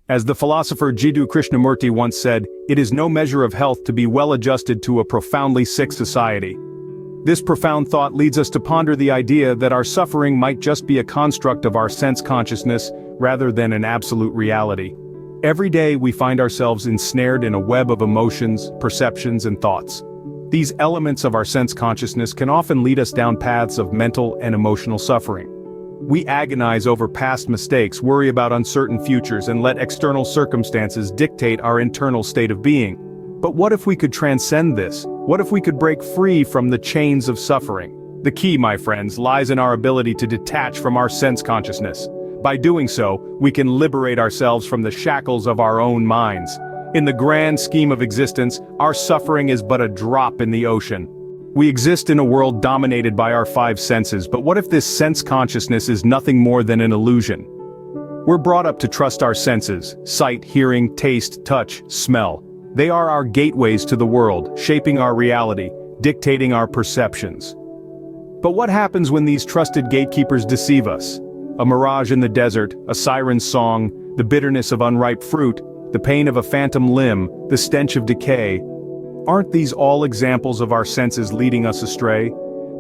As the philosopher Jiddu Krishnamurti once said, it is no measure of health to be well adjusted to a profoundly sick society. This profound thought leads us to ponder the idea that our suffering might just be a construct of our sense consciousness rather than an absolute reality. Every day we find ourselves ensnared in a web of emotions, perceptions, and thoughts. These elements of our sense consciousness can often lead us down paths of mental and emotional suffering. We agonize over past mistakes, worry about uncertain futures, and let external circumstances dictate our internal state of being. But what if we could transcend this? What if we could break free from the chains of suffering? The key, my friends, lies in our ability to detach from our sense consciousness. By doing so, we can liberate ourselves from the shackles of our own minds. In the grand scheme of existence, our suffering is but a drop in the ocean. We exist in a world dominated by our five senses, but what if this sense consciousness is nothing more than an illusion? We're brought up to trust our senses: sight, hearing, taste, touch, smell. They are our gateways to the world, shaping our reality, dictating our perceptions. But what happens when these trusted gatekeepers deceive us? A mirage in the desert, a siren's song, the bitterness of unripe fruit, the pain of a phantom limb, the stench of decay. Aren't these all examples of our senses leading us astray?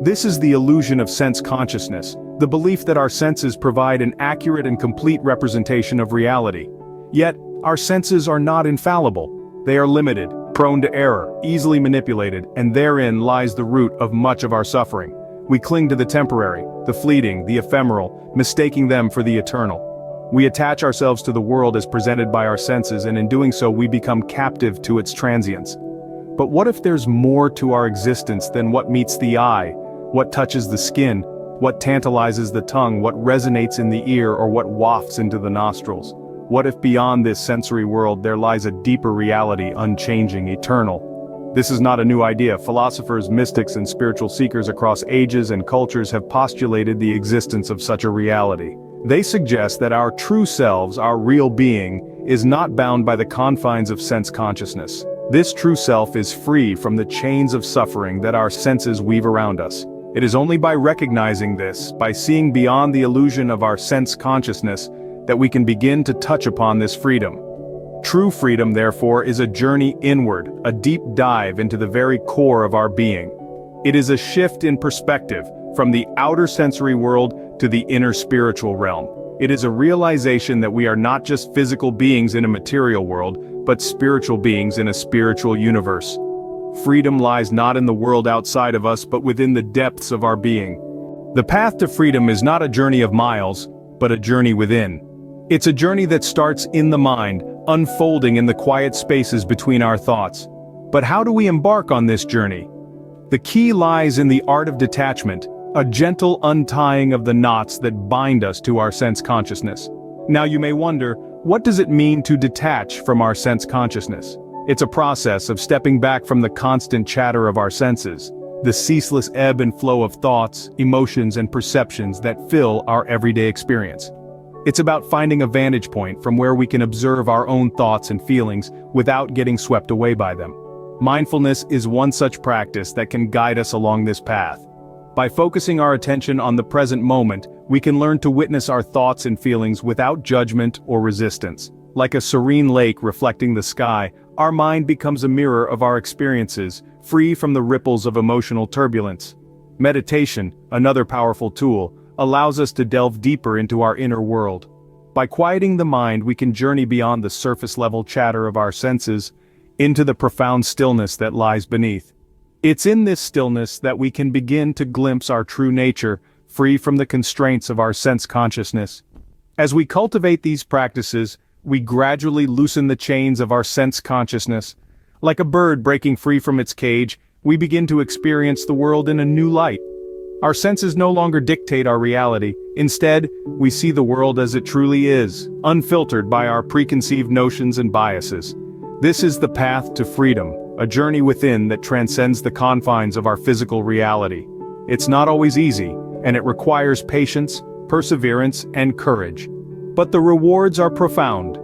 This is the illusion of sense consciousness, the belief that our senses provide an accurate and complete representation of reality. Yet, our senses are not infallible. They are limited, prone to error, easily manipulated, and therein lies the root of much of our suffering. We cling to the temporary, the fleeting, the ephemeral, mistaking them for the eternal. We attach ourselves to the world as presented by our senses, and in doing so we become captive to its transience. But what if there's more to our existence than what meets the eye, what touches the skin, what tantalizes the tongue, what resonates in the ear, or what wafts into the nostrils? What if beyond this sensory world there lies a deeper reality, unchanging, eternal? This is not a new idea. Philosophers, mystics, and spiritual seekers across ages and cultures have postulated the existence of such a reality. They suggest that our true selves, our real being, is not bound by the confines of sense consciousness. This true self is free from the chains of suffering that our senses weave around us. It is only by recognizing this, by seeing beyond the illusion of our sense consciousness, that we can begin to touch upon this freedom. True freedom, therefore, is a journey inward, a deep dive into the very core of our being. It is a shift in perspective, from the outer sensory world to the inner spiritual realm. It is a realization that we are not just physical beings in a material world, but spiritual beings in a spiritual universe. Freedom lies not in the world outside of us, but within the depths of our being. The path to freedom is not a journey of miles, but a journey within. It's a journey that starts in the mind, unfolding in the quiet spaces between our thoughts. But how do we embark on this journey? The key lies in the art of detachment, a gentle untying of the knots that bind us to our sense consciousness. Now you may wonder, what does it mean to detach from our sense consciousness? It's a process of stepping back from the constant chatter of our senses, the ceaseless ebb and flow of thoughts, emotions, and perceptions that fill our everyday experience. It's about finding a vantage point from where we can observe our own thoughts and feelings without getting swept away by them. Mindfulness is one such practice that can guide us along this path. By focusing our attention on the present moment, we can learn to witness our thoughts and feelings without judgment or resistance. Like a serene lake reflecting the sky, our mind becomes a mirror of our experiences, free from the ripples of emotional turbulence. Meditation, another powerful tool, allows us to delve deeper into our inner world. By quieting the mind, we can journey beyond the surface-level chatter of our senses, into the profound stillness that lies beneath. It's in this stillness that we can begin to glimpse our true nature, free from the constraints of our sense consciousness. As we cultivate these practices, we gradually loosen the chains of our sense consciousness. Like a bird breaking free from its cage, we begin to experience the world in a new light. Our senses no longer dictate our reality. Instead, we see the world as it truly is, unfiltered by our preconceived notions and biases. This is the path to freedom, a journey within that transcends the confines of our physical reality. It's not always easy, and it requires patience, perseverance, and courage. But the rewards are profound.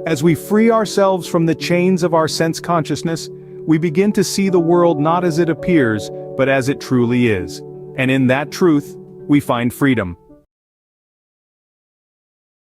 As we free ourselves from the chains of our sense consciousness, we begin to see the world not as it appears, but as it truly is. And in that truth, we find freedom.